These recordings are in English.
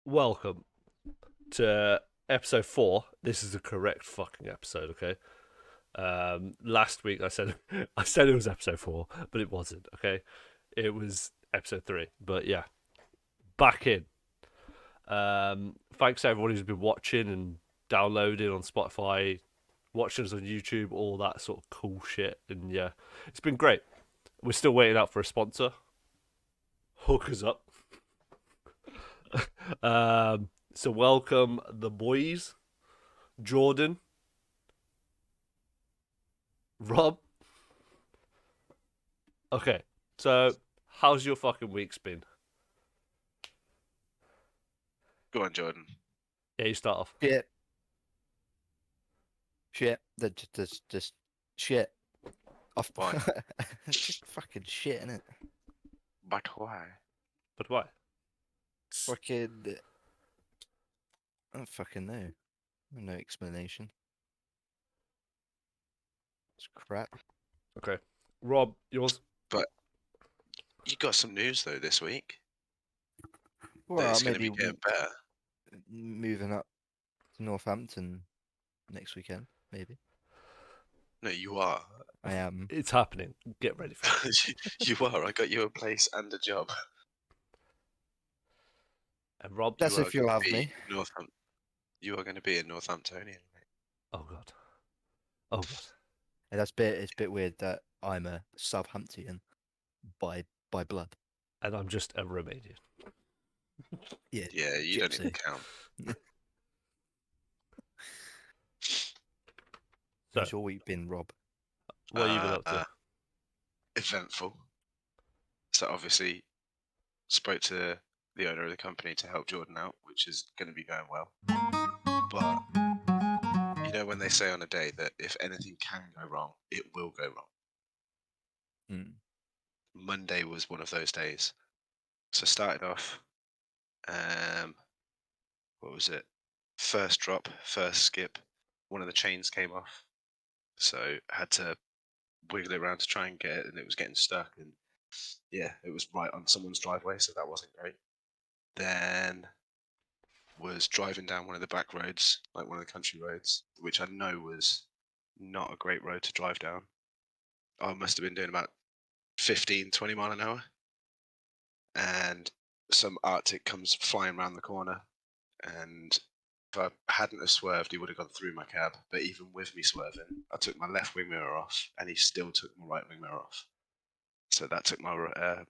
Welcome to Ep.4. This is the correct fucking episode, okay? Last week I said I said it was Episode 4, but it wasn't, okay? It was Episode 3. But yeah, back in. Thanks to everyone who's been watching and downloading on Spotify, watching us on YouTube, all that sort of cool shit. And yeah, it's been great. We're still waiting out for a sponsor. Hook us up. So welcome the boys, Jordan, Rob. Okay, so how's your fucking week's been? Go on, Jordan. Yeah, you start off. Shit. Shit. Just shit. Off. Why? Just fucking shit, innit? But why? But why? Fucking. I don't fucking know. No explanation. It's crap. Okay, Rob, yours. You got some news though this week. That Well, it's going to maybe be getting better. moving up to Northampton next weekend. Maybe No, you are. I am. It's happening. Get ready for it. You are. I got you a place and a job. And Rob, That's You if are you'll gonna have be me. You are going to be in Northamptonian. oh god, oh god. And it's a bit weird that I'm a Southampton by blood. And I'm just a Romanian. Yeah. Yeah, you don't even Gypsy. count. So, How's your week been, Rob? what have you been up to? Eventful. So obviously, spoke to the owner of the company to help Jordan out, which is going to be going well. But you know when they say on a day that if anything can go wrong, it will go wrong. Mm. Monday was one of those days. So started off, what was it? First drop, first skip. One of the chains came off, so had to wiggle it around to try and get it, and it was getting stuck. And yeah, it was right on someone's driveway, so that wasn't great. Then was driving down one of the back roads, like one of the country roads, which I know was not a great road to drive down. I must have been doing about 15, 20 mile an hour. And some Arctic comes flying around the corner. And if I hadn't have swerved, he would have gone through my cab. But even with me swerving, I took my left wing mirror off, and he still took my right wing mirror off. So that took my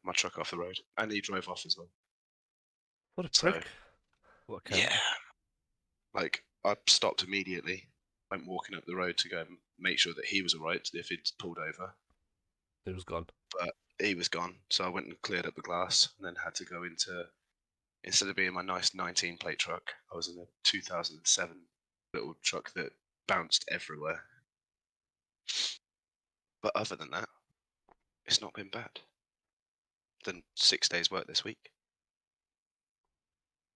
my truck off the road, and he drove off as well. What a So prick. What a cunt. yeah, like I stopped immediately, went walking up the road to go and make sure that he was alright if he'd pulled over. It was gone. But he was gone, so I went and cleared up the glass, and then had to go into, instead of being my nice 19 plate truck, I was in a 2007 little truck that bounced everywhere. But other than that, it's not been bad. Done 6 days work this week,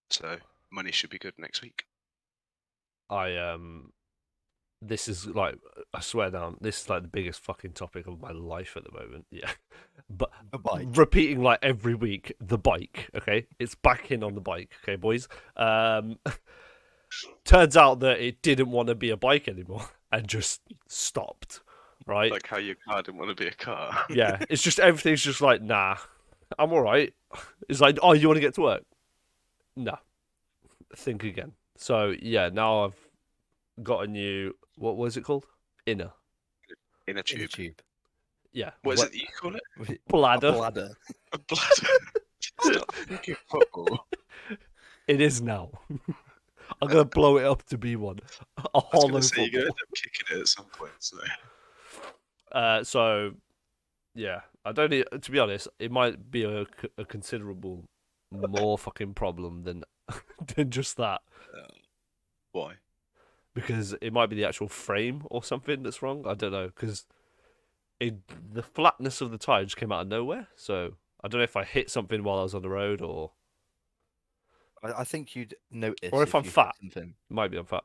so money should be good next week. This is like, I swear down, this is like the biggest fucking topic of my life at the moment. Yeah. But A bike. repeating like every week, the bike, okay? It's back in on the bike, okay, boys? Turns out that it didn't want to be a bike anymore and just stopped, right? Like how your car didn't want to be a car. Yeah, it's just, everything's just like, nah, I'm alright. It's like, oh, you want to get to work? No. Think again. So, yeah, now I've got a new, what was it called? Inner. In a In a tube. tube. Yeah. What is it that you call it? Bladder. A bladder. A bladder. It's not fucking football. It is now. I'm gonna blow it up to be one. A I was hollow going to say, you're going to football. end up kicking it at some point, so. So, yeah, I don't. To be honest, it might be a considerable more fucking problem than than just that, Why? because it might be the actual frame or something that's wrong. I don't know, because the flatness of the tire just came out of nowhere. So I don't know if I hit something while I was on the road, or I think you'd notice. Or if I'm you hit fat. something. might be on fat.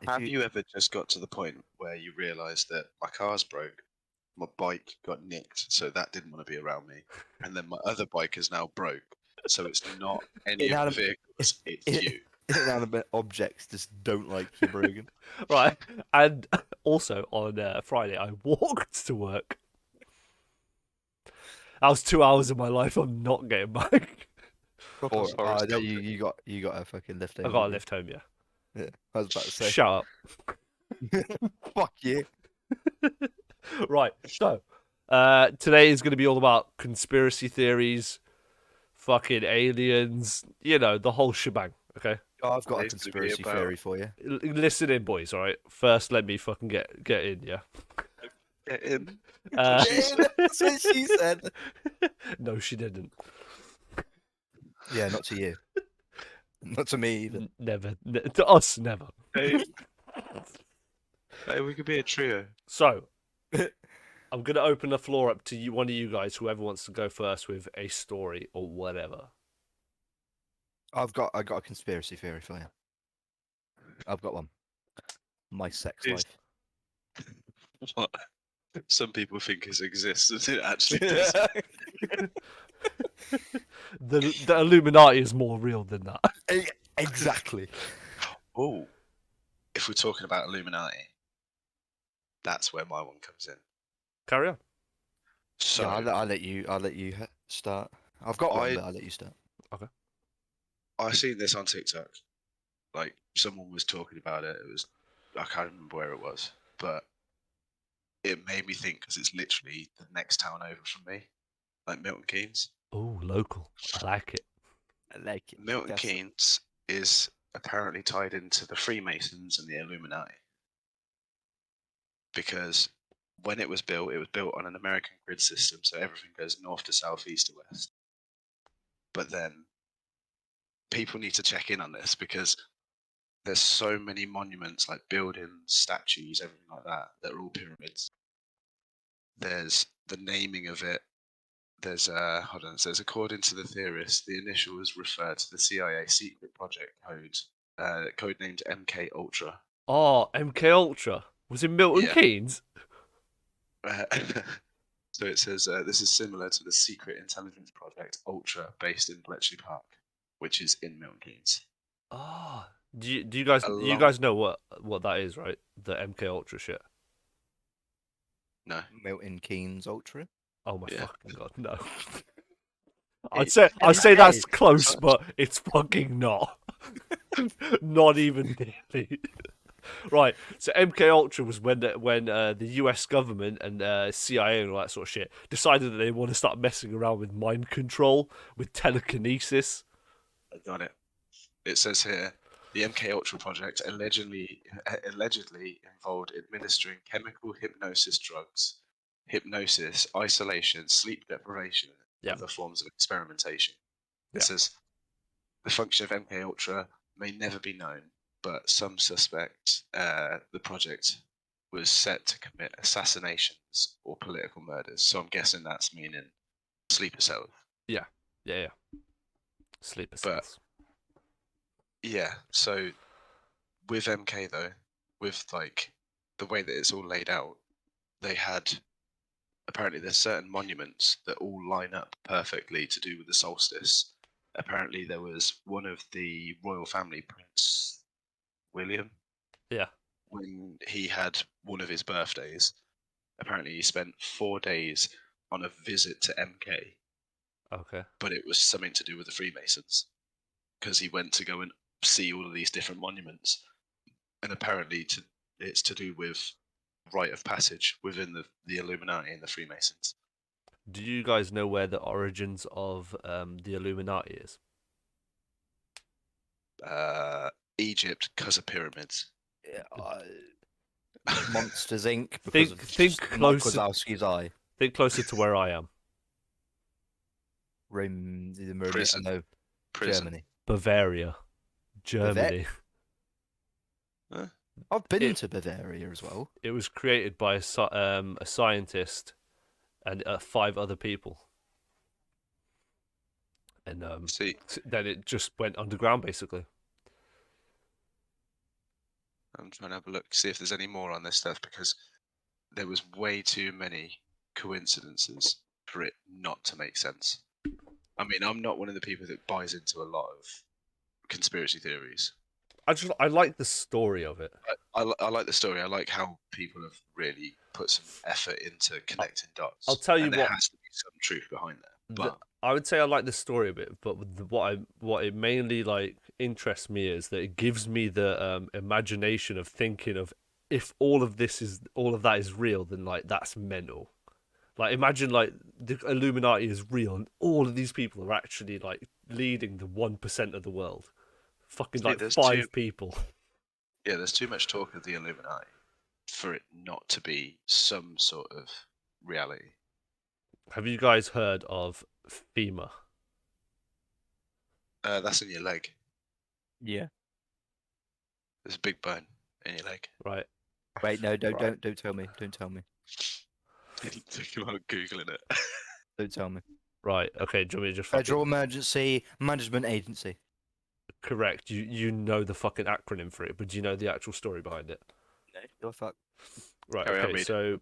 If Have you- you ever just got to the point where you realise that my car's broke, my bike got nicked, so that didn't want to be around me, and then my other bike is now broke, So it's not any of the Inanim- vehicles, it's in- you. Inanimate objects just don't like you, Brogan. Right. And also on Friday, I walked to work. That was 2 hours of my life I'm not getting back. Proper Or Forrest no, Gump. you got a fucking lift I home. got a didn't lift home, yeah. you? Yeah, I was about to say. Shut up. Fuck you. Right. So, today is going to be all about conspiracy theories, fucking aliens, the whole shebang, okay? Oh, I've got a Today's gonna be conspiracy about- theory for you. Listen in, boys, all right? First, let me fucking get in, yeah? Get in. Uh, She said- That's what she said. no, she didn't. Yeah, not to you. Not to me either. Never. To us, never. Hey, we could be a trio. So, I'm going to open the floor up to you, one of you guys, whoever wants to go first with a story or whatever. I got a conspiracy theory for you. I've got one. My sex Is- life. What some people think it exists, and it actually does. The Illuminati is more real than that. Exactly. Oh, if we're talking about Illuminati, that's where my one comes in. Carry on. So Yeah, I'll let you start. I've got one, I- but I'll let you start. I seen this on TikTok. Like someone was talking about it. It was I can't remember where it was, but it made me think because it's literally the next town over from me, like Milton Keynes. Oh, local. I like it. I like it. Milton That's- Keynes is apparently tied into the Freemasons and the Illuminati because when it was built on an American grid system, so everything goes north to south, east to west. But then people need to check in on this because there's so many monuments, like buildings, statues, everything like that, that are all pyramids. There's the naming of it. There's hold on. It says according to the theorists, the initials refer to the CIA secret project code, codenamed MK Ultra. Oh, MK Ultra was in Milton Yeah. Keynes. So it says this is similar to the secret intelligence project Ultra, based in Bletchley Park, which is in Milton Keynes. Oh, do you guys Along- know what that is, right? The MK Ultra shit. No, Milton Keynes Ultra. Oh my Yeah. fucking god, no. It- I'd say it that's is. close, but it's fucking not. Not even nearly. Right, so MK Ultra was when the US government and CIA and all that sort of shit decided that they want to start messing around with mind control, with telekinesis. I got it. It says here the MK Ultra project allegedly involved administering chemical hypnosis drugs, hypnosis, isolation, sleep deprivation, Yeah. and other forms of experimentation. It Yeah. says the function of MK Ultra may never be known, but some suspect the project was set to commit assassinations or political murders. So I'm guessing that's meaning sleeper cells. Yeah. Sleeper But- cells. Yeah, so with MK though, with like the way that it's all laid out, they had apparently there's certain monuments that all line up perfectly to do with the solstice. Apparently there was one of the royal family, Prince William, Yeah. when he had one of his birthdays. Apparently he spent 4 days on a visit to MK, Okay. but it was something to do with the Freemasons because he went to go and see all of these different monuments, and apparently it's to do with rite of passage within the Illuminati and the Freemasons. Do you guys know where the origins of the Illuminati is? Egypt, because of pyramids. Yeah, Monsters Inc. Because Think of Mike closer. Wazowski's eye. Think closer to where I am. Rome, Prison. no, Prison. Germany. Bavaria, Germany. I've been It- to Bavaria as well. It was created by a scientist and 5 other people, and See, then it just went underground basically. I'm trying to have a look, see if there's any more on this stuff because there was way too many coincidences for it not to make sense. I mean, I'm not one of the people that buys into a lot of conspiracy theories. I like the story of it. I like the story. I like how people have really put some effort into connecting dots. I'll tell you and there what- has to be some truth behind that. But I would say I like the story a bit, but what it mainly like interests me is that it gives me the imagination of thinking of if all of that is real, then like that's mental. Like imagine like the Illuminati is real and all of these people are actually like leading the 1% of the world. Fucking See, like there's 5 people. yeah, there's too much talk of the Illuminati for it not to be some sort of reality. Have you guys heard of FEMA? That's in your leg. Yeah. There's a big bone in your leg. Right. Wait, no, Right. don't tell me. Don't tell me. Think about googling it. Don't tell me. Right. Okay. Do you want me to just Federal fucking... Emergency Management Agency. Correct. You know the fucking acronym for it, but do you know the actual story behind it? No, you're fuck. Right. Carry on Okay. reading. So.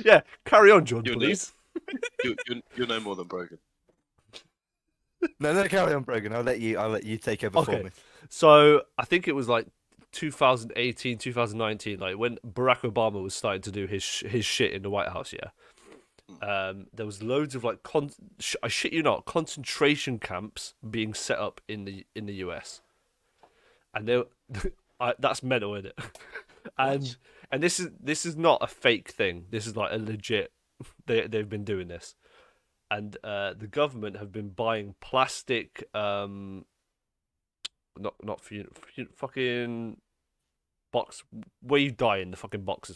Yeah. Carry on, John, You'll know. please. You know more than Brogan. No, carry on, Brogan. I'll let you take over for Okay. me. So I think it was like 2018, 2019, like when Barack Obama was starting to do his shit in the White House. Yeah. There was loads of like I shit you not, concentration camps being set up in the US, and they that's mental, isn't it? and this is not a fake thing. This is like a legit. They've been doing this, and the government have been buying plastic not fucking box where you die in the fucking boxes.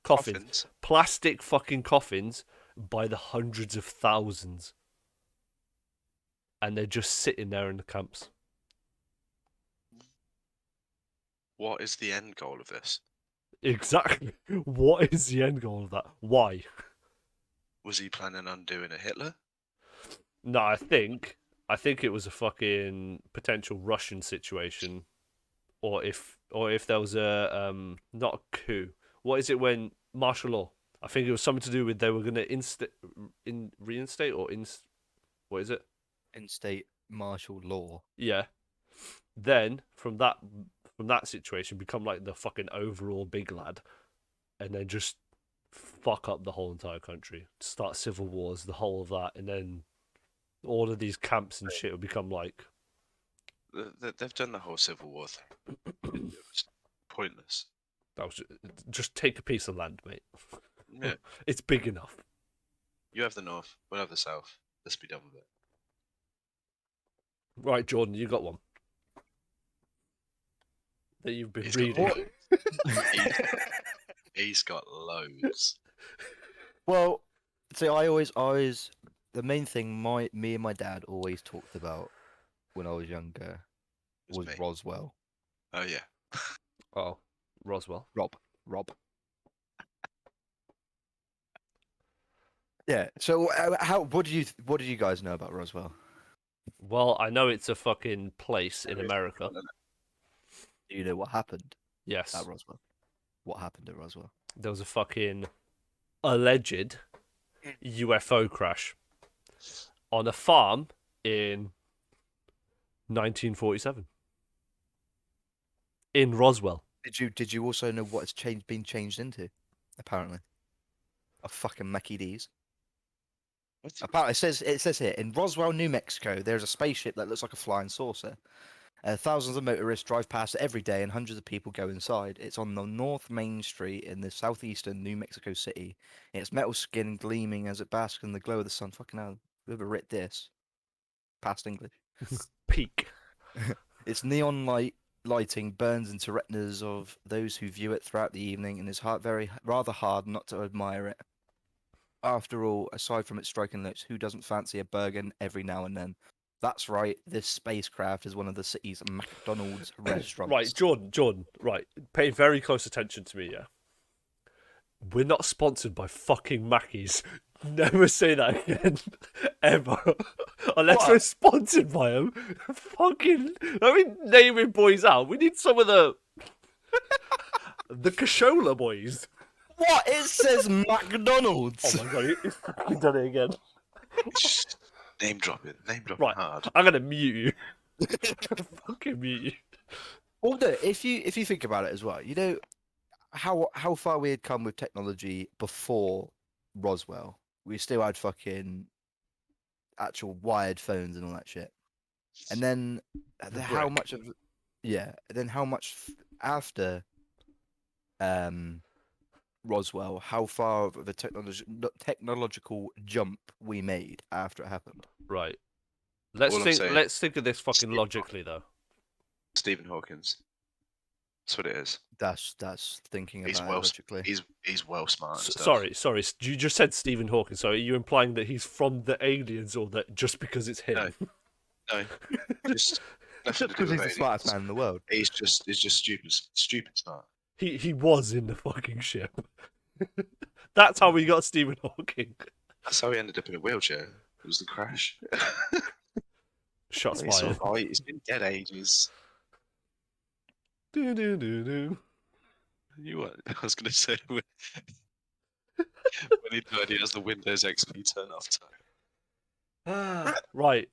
Coffins. Plastic fucking coffins by the hundreds of thousands, and they're just sitting there in the camps. What is the end goal of this? Exactly. What is the end goal of that? Why? Was he planning on doing a Hitler? No, I think it was a fucking potential Russian situation, or if there was a not a coup. What is it when martial law? I think it was something to do with they were going to reinstate or what is it? Instate martial law. Yeah. Then from that situation become like the fucking overall big lad, and then just fuck up the whole entire country, start civil wars, the whole of that, and then all of these camps and shit will become like. They've done the whole Civil War thing. It was pointless. That was just take a piece of land, mate. Yeah. It's big enough. You have the North, we'll have the South. Let's be done with it. Right, Jordan, you got one that you've been He's reading. He's got loads. Well, see, I always the main thing me and my dad always talked about when I was younger was me. Roswell. Oh yeah. Oh, Roswell. Rob. Yeah. So what do you guys know about Roswell? Well, I know it's a fucking place in America. Do you know what happened Yes. at Roswell? What happened at Roswell? There was a fucking alleged UFO crash on a farm in 1947 in Roswell. Did you also know what it's been changed into? Apparently, a fucking Mackie D's. Apparently, it says here in Roswell, New Mexico, there's a spaceship that looks like a flying saucer. Thousands of motorists drive past it every day, and hundreds of people go inside. It's on the North Main Street in the southeastern New Mexico City. Its metal skin gleaming as it basks in the glow of the sun. Fucking hell, whoever writ this? Past English. Peak. Its neon lighting burns into retinas of those who view it throughout the evening, and it's rather hard not to admire it. After all, aside from its striking looks, who doesn't fancy a burger every now and then? That's right, this spacecraft is one of the city's McDonald's restaurants. Right, Jordan, right. Pay very close attention to me, yeah? We're not sponsored by fucking Mackey's. Never say that again. Ever. Unless we're sponsored by them. Fucking... I mean, naming boys out. We need some of the... the Cashola boys. What? It says McDonald's. Oh my god, he's fucking done it again. Just name dropping Right. hard. I'm gonna mute you. Fucking mute you. Well, no, if you think about it as well, you know how far we had come with technology before Roswell. We still had fucking actual wired phones and all that shit. And then how brick. much of then how much after Roswell, how far of a technological jump we made after it happened. Right. All I'm saying- Let's think of this fucking logically though. Stephen Hawkins. That's what it is. That's thinking He's about it well. logically. He's well smart. And stuff. Sorry. You just said Stephen Hawking. So are you implying that he's from the aliens, or that just because it's him? No, just nothing to do Because with he's the smartest man in the world. He's just stupid smart. He was in the fucking ship. That's how we got Stephen Hawking. That's how he ended up in a wheelchair. It was the crash. Shots He's fired. alright. He's been dead ages. Do. You what? I was gonna say when he died, he has the Windows XP turn off time. Right.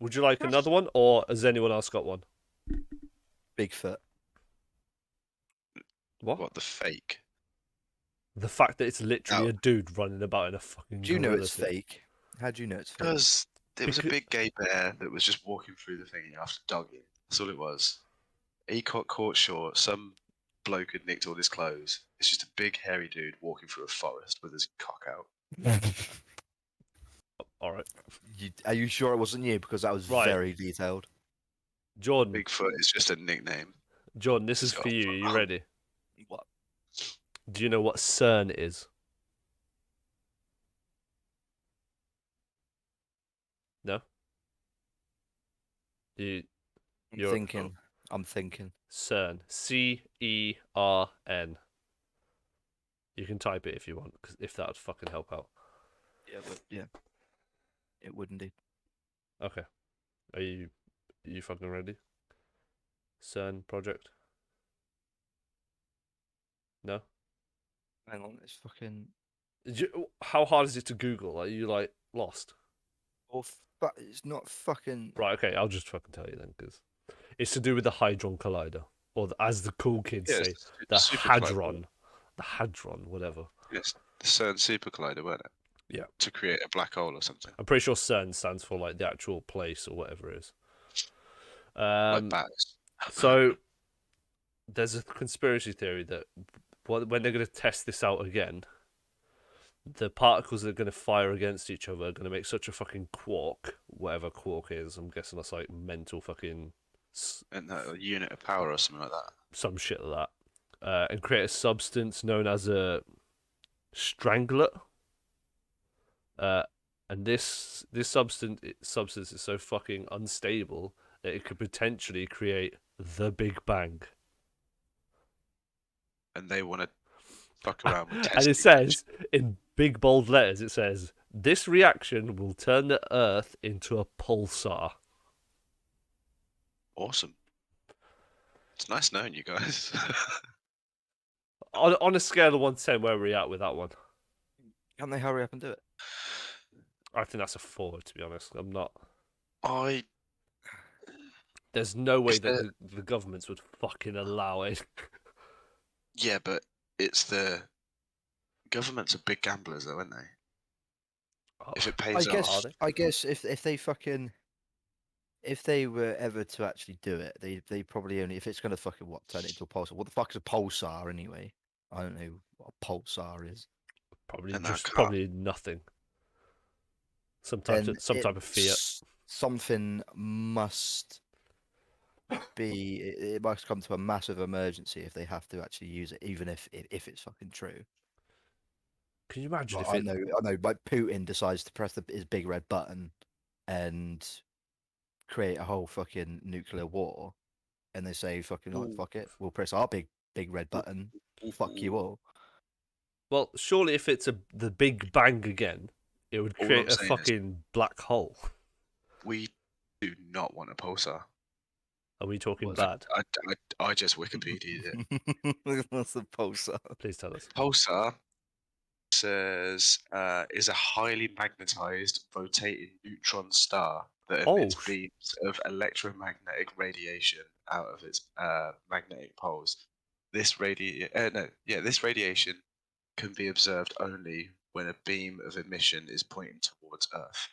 Would you like another one, or has anyone else got one? Bigfoot. What the fake? The fact that it's literally a dude running about in a fucking. Do you know gorilla it's suit. fake? How do you know it's fake? Because it was a Becau- big gay bear that was just walking through the thing after dogging. That's all it was. He got caught short. Some bloke had nicked all his clothes. It's just a big hairy dude walking through a forest with his cock out. All right, Are you sure it wasn't you? Because that was Right. very detailed. Jordan. Bigfoot is just a nickname. Jordan, this is So- for you. Are you ready? What? Do you know what CERN is? No. I'm You're- thinking. I'm thinking. CERN. CERN. You can type it if you want, because if that would fucking help out. Yeah, but yeah, it would indeed. Okay. Are you fucking ready? CERN project? No? Hang on, it's fucking. How hard is it to Google? Are you like lost? It's not fucking. Right, okay, I'll just fucking tell you then, because it's to do with the Hadron Collider. Or as the cool kids Yeah, say, it's the super collider. Hadron. The Hadron, whatever. Yes, the CERN super collider, weren't it? Yeah. To create a black hole or something. I'm pretty sure CERN stands for like the actual place or whatever it is. Like bats. So there's a conspiracy theory that when they're going to test this out again, the particles that are going to fire against each other are going to make such a fucking quark, whatever quark is. I'm guessing that's like mental fucking And a unit of power or something like that. some shit like that, and create a substance known as a strangler. And this substance is so fucking unstable that it could potentially create the Big Bang. And they want to fuck around with And testing. it says in big bold letters, it says this reaction will turn the Earth into a pulsar. Awesome. It's nice knowing you guys. On a scale of 1 to 10, where are we at with that one? Can't they hurry up and do it? I think that's a 4, to be honest. I'm not. I There's no way Is that the governments would fucking allow it. Yeah, but it's the governments are big gamblers, though, aren't they? If it pays off, I guess if they were ever to actually do it, they probably only if it's gonna fucking turn it into a pulsar. What the fuck is a pulsar anyway? I don't know what a pulsar is. Probably And that just car. probably nothing. Some type of fiat. Something must be. It must come to a massive emergency if they have to actually use it, even if it's fucking true. Can you imagine Like, if I it? know. Like Putin decides to press his big red button and create a whole fucking nuclear war, and they say fucking like, fuck it, we'll press our big red button, fuck you all. Well, surely if it's the Big Bang again, it would All create I'm a saying is- fucking black hole. we do not want a pulsar. Are we talking What's- bad? I just Wikipedia'd it. What's the pulsar? Please tell us. Pulsar says is a highly magnetized rotating neutron star that Oh, emits beams of electromagnetic radiation out of its magnetic poles. This this radiation can be observed only when a beam of emission is pointing towards Earth.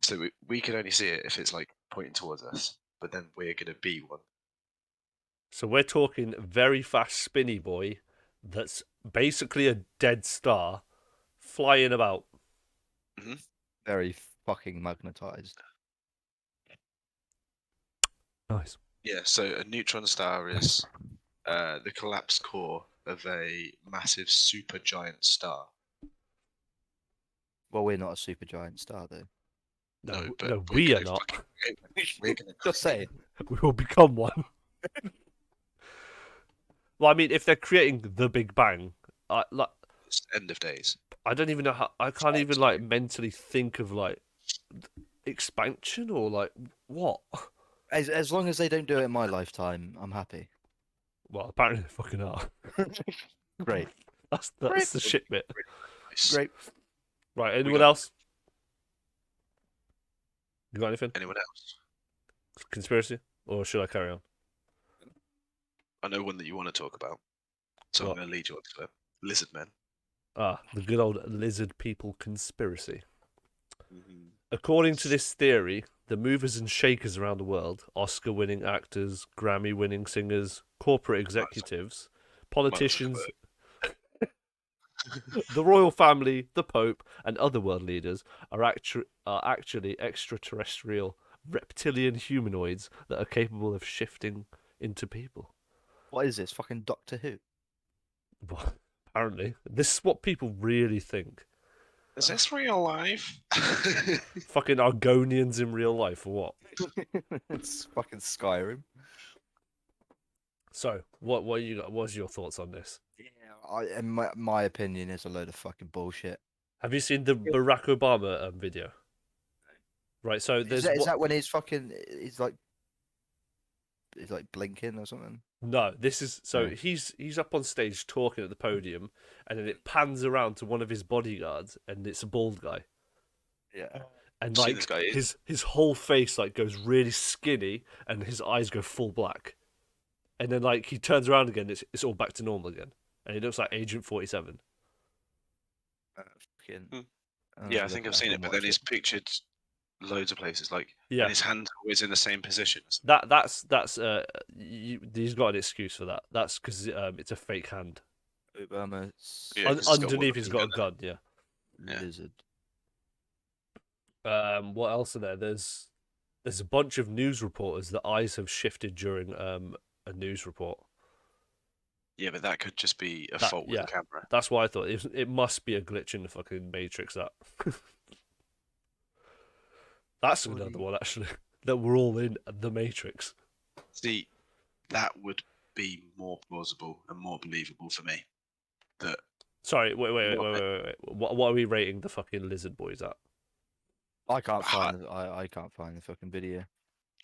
So we can only see it if it's like pointing towards us, but then we're gonna be one. so we're talking very fast spinny boy that's basically a dead star flying about. Very fucking magnetized. Nice. Yeah, so a neutron star is the collapsed core of a massive supergiant star. Well, we're not a super giant star, though. No, but no, we're we are gonna not. we're gonna Just saying. We will become one. Well, I mean, if they're creating the Big Bang, It's end of days. I don't even know how. I can't even like mentally think of like expansion or like what. As long as they don't do it in my lifetime, I'm happy. Well, apparently they fucking are. Great. That's Great. the shit bit. Nice. Great. Right. Anyone got- else? You got anything? Anyone else? Conspiracy, or should I carry on? I know one that you want to talk about, so What? I'm going to lead you on to it. Lizard men. Ah, the good old lizard people conspiracy. Mm-hmm. According to this theory, the movers and shakers around the world, Oscar-winning actors, Grammy-winning singers, corporate executives, politicians, the royal family, the Pope, and other world leaders are actually extraterrestrial, reptilian humanoids that are capable of shifting into people. What is this? Fucking Doctor Who? Well, apparently, this is what people really think. Is this real life? Fucking Argonians in real life, or what? It's fucking Skyrim. So, what you got? What's your thoughts on this? Yeah, in my opinion, is a load of fucking bullshit. Have you seen the Barack Obama video? Right, so there's Is that when he's like blinking or something? No, this is so No. he's up on stage talking at the podium, and then it pans around to one of his bodyguards, and it's a bald guy, Yeah. and See like this guy? his whole face like goes really skinny, and his eyes go full black, and then like he turns around again, it's all back to normal again, and he looks like Agent 47. Fucking, Hmm. I'll Yeah, I look think it I've up seen and it, but then watch he's pictured loads of places, like, Yeah, and his hand's always in the same position. that's he's got an excuse for that. That's because it's a fake hand. Obama's Yeah, 'cause it's got one Underneath, of he's them, got a doesn't gun. Yeah. Yeah. lizard. What else are there? There's a bunch of news reporters that eyes have shifted during a news report. Yeah, but that could just be a That- fault with yeah. the camera. That's why I thought it must be a glitch in the fucking Matrix. That's What do another you- one actually. That we're all in the Matrix. See, that would be more plausible and more believable for me. That Sorry, wait. What- What are we rating the fucking lizard boys at? I can't find I can't find the fucking video.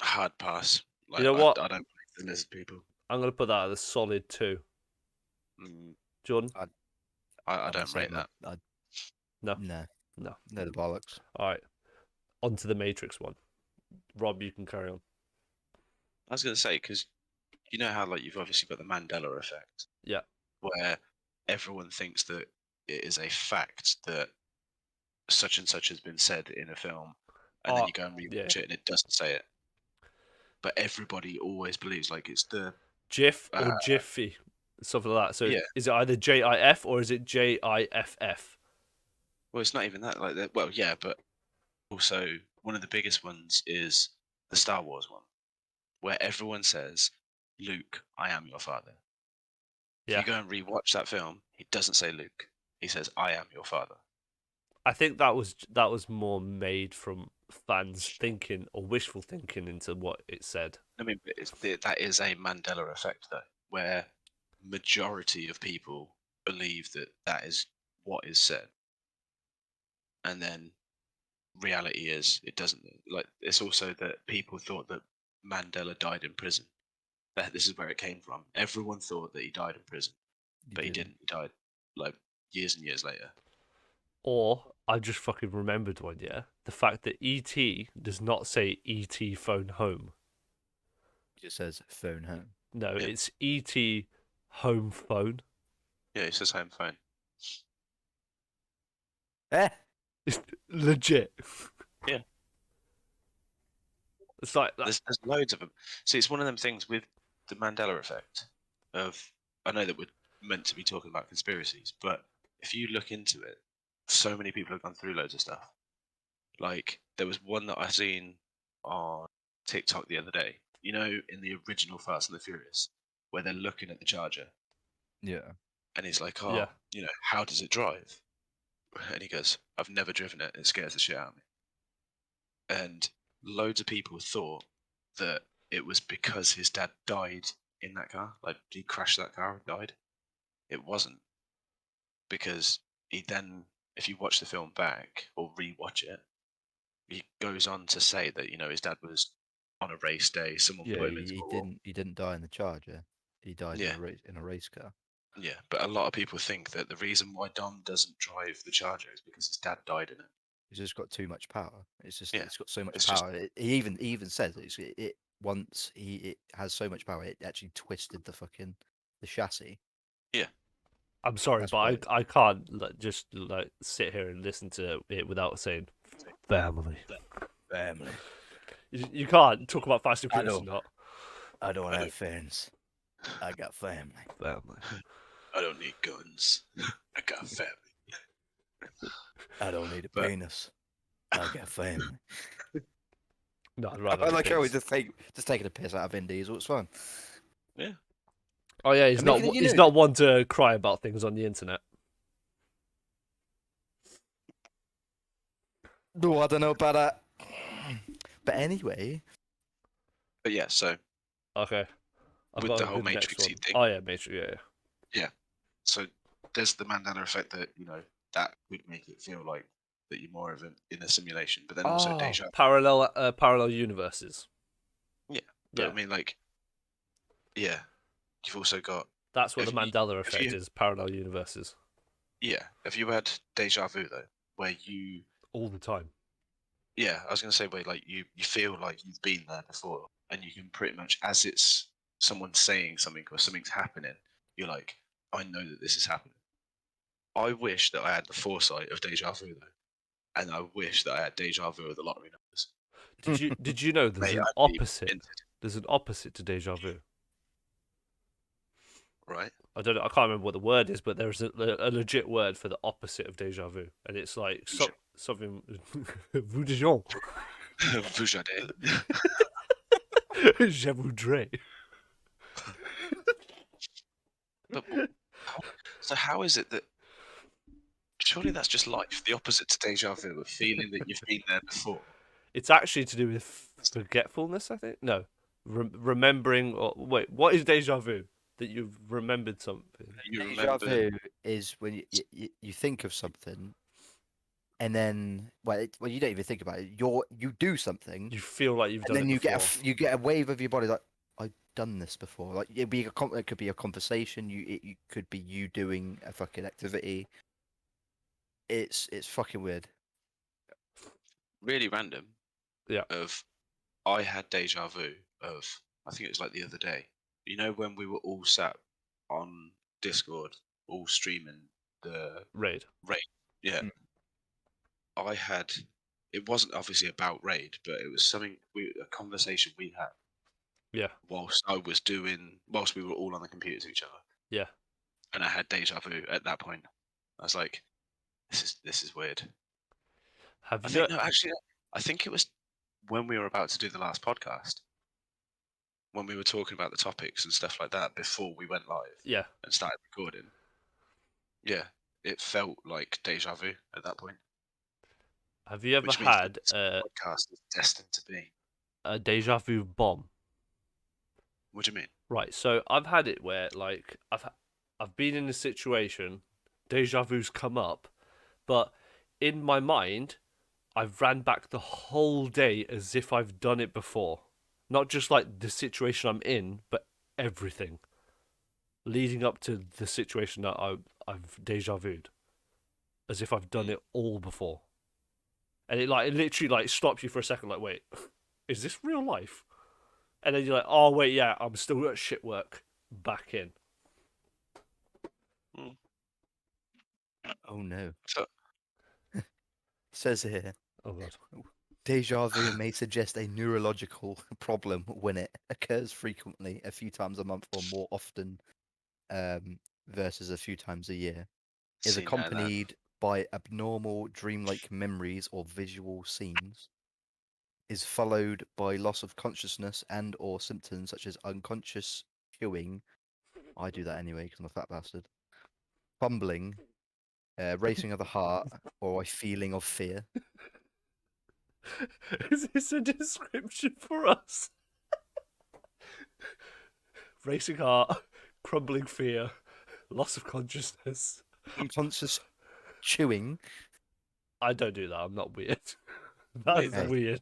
hard pass. Like, know what? I don't believe the lizard people. I'm gonna put that at a solid 2. Mm, Jordan? I I'm the don't rate same, that. No. No, No. the bollocks. All right. On to the Matrix one. Rob, you can carry on. I was going to say, because you know how, like, you've obviously got the Mandela effect, Yeah. where everyone thinks that it is a fact that such and such has been said in a film, and then you go and rewatch it and it doesn't say it. But everybody always believes, like, it's the GIF or Jiffy, something like that. So yeah. is it either JIF or is it JIFF? Well, it's not even that. Like, well, yeah, but also one of the biggest ones is the Star Wars one, where everyone says, "Luke, I am your father." If Yeah. you go and rewatch that film, he doesn't say Luke. He says, "I am your father." I think that was more made from fans thinking or wishful thinking into what it said. I mean, but that is a Mandela effect, though, where majority of people believe that that is what is said, and then reality is it doesn't. Like, it's also that people thought that Mandela died in prison. That this is where it came from. Everyone thought that he died in prison, but he didn't. He died like years and years later. Or I just fucking remembered one, yeah. The fact that ET does not say ET phone home. It just says phone home. No, Yeah. it's ET home phone. Yeah, he says home phone. Eh? It's legit. Yeah. It's like that. There's loads of them. See, it's one of them things with the Mandela effect. I know that we're meant to be talking about conspiracies, but if you look into it, so many people have gone through loads of stuff. Like there was one that I seen on TikTok the other day. You know, in the original Fast and the Furious, where they're looking at the Charger, Yeah. and he's like, "Oh, Yeah. you know, how does it drive?" And he goes, "I've never driven it. It scares the shit out of me." And loads of people thought that it was because his dad died in that car, like he crashed that car and died. It wasn't, because he then, if you watch the film back or rewatch it, he goes on to say that his dad was on a race day. Someone Yeah, put him into a wall. he didn't die in the Charger. He died Yeah, in a race car. yeah. But a lot of people think that the reason why Dom doesn't drive the Charger is because his dad died in it. It's just got too much power. Yeah, It's got so much it's just power. He even says it once it has so much power it actually twisted the chassis. yeah. I'm sorry, That's but why. I can't just sit here and listen to it without saying family. Family. You can't talk about Fast and I Furious know. and not I don't I have friends. I got family. family. I don't need guns. I got family. I don't need a But- penis. I got family. No, I'd I rather. felt like I was kids. just taking a piss out of Vin Diesel. It's fine. Yeah. Oh yeah, he's I not. mean, you He's know- not one to cry about things on the internet. No, I don't know about that. But anyway, But yeah, so Okay. I've with got the a whole good next Matrixy one. thing. Oh yeah, Matrix. Yeah. So there's the Mandela effect that that would make it feel like that you're more of in a simulation, but then also Oh, deja. parallel universes. Yeah, but Yeah, I mean, like, yeah, you've also got. that's what the Have you- Mandela have effect you- is. Parallel universes Yeah, have you had deja vu though, where you? all the time. Yeah, I was gonna say where like you feel like you've been there before, and you can pretty much, as it's someone saying something or something's happening, you're like, I know that this is happening. I wish that I had the foresight of deja vu though, and I wish that I had deja vu of the lottery numbers. Did you know there's Mate, an I'd be opposite? minted, There's an opposite to deja vu. right? I don't know. I can't remember what the word is, but there's a legit word for the opposite of deja vu, and it's like something. Vu de Jean. Vujade. Je voudrais. But so how is it that? Surely that's just life. The opposite to deja vu, a feeling that you've been there before. It's actually to do with forgetfulness, I think. No, remembering. Or wait, what is deja vu? That you've remembered something. You deja remember? vu is when you think of something, and then you don't even think about it. You do something, You feel like you've and done then it you before. you get a wave of your body like I've done this before. Like it could be a conversation. You could be you doing a fucking activity. It's fucking weird. Really random. Yeah. Of I had deja vu of, I think it was like the other day. You know when we were all sat on Discord, all streaming the Raid. raid. Yeah. Mm. I had. It wasn't obviously about raid, but it was a conversation we had Yeah. whilst we were all on the computer to each other, Yeah. and I had deja vu at that point. I was like, this is weird. Have I you? think no, actually, I think it was when we were about to do the last podcast, when we were talking about the topics and stuff like that before we went live Yeah. and started recording. Yeah, it felt like deja vu at that point, Have you ever which means that had this podcast is destined to be. a deja vu bomb? What do you mean? Right. So I've had it where like I've been in a situation, deja vu's come up, but in my mind, I've ran back the whole day as if I've done it before. Not just like the situation I'm in, but everything leading up to the situation that I've deja vued, as if I've done it all before. And it literally like stops you for a second, like, wait, is this real life? And then you're like, oh wait, yeah, I'm still at shit work. Back in. Oh no. So, Says here, Oh god. deja vu may suggest a neurological problem when it occurs frequently, a few times a month or more often, versus a few times a year. Is see, no, that. accompanied by abnormal dreamlike memories or visual scenes. Is followed by loss of consciousness and or symptoms such as unconscious chewing. I do that anyway because I'm a fat bastard. Fumbling, racing of the heart, or a feeling of fear. Is this a description for us? Racing heart, crumbling fear, loss of consciousness. Unconscious chewing. I don't do that. I'm not weird. That is Hey. weird.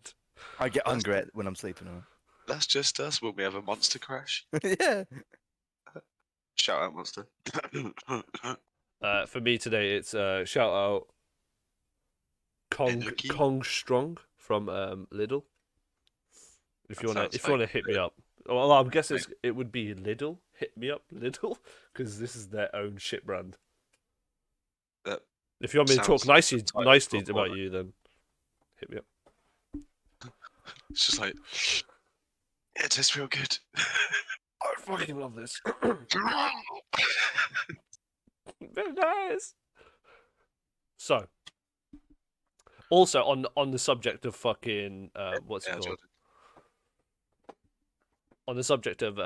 I get That's hungry when I'm sleeping on That's just us when we have a monster crash. it. Yeah. Shout out, monster. For me today, it's shout out Energy? Kong Strong from Lidl. If you That wanna sounds if you like wanna hit me up, well, I'm guessing it would be Lidl. Hit me up, Lidl, because this is their own shit brand. That If you want me to talk sounds like nicely the title nicely of a about porno. you, then hit me up. It's just like, it tastes real good. I fucking love this. Very nice. So, also on the subject of fucking what's it Yeah, called? Jordan. On the subject of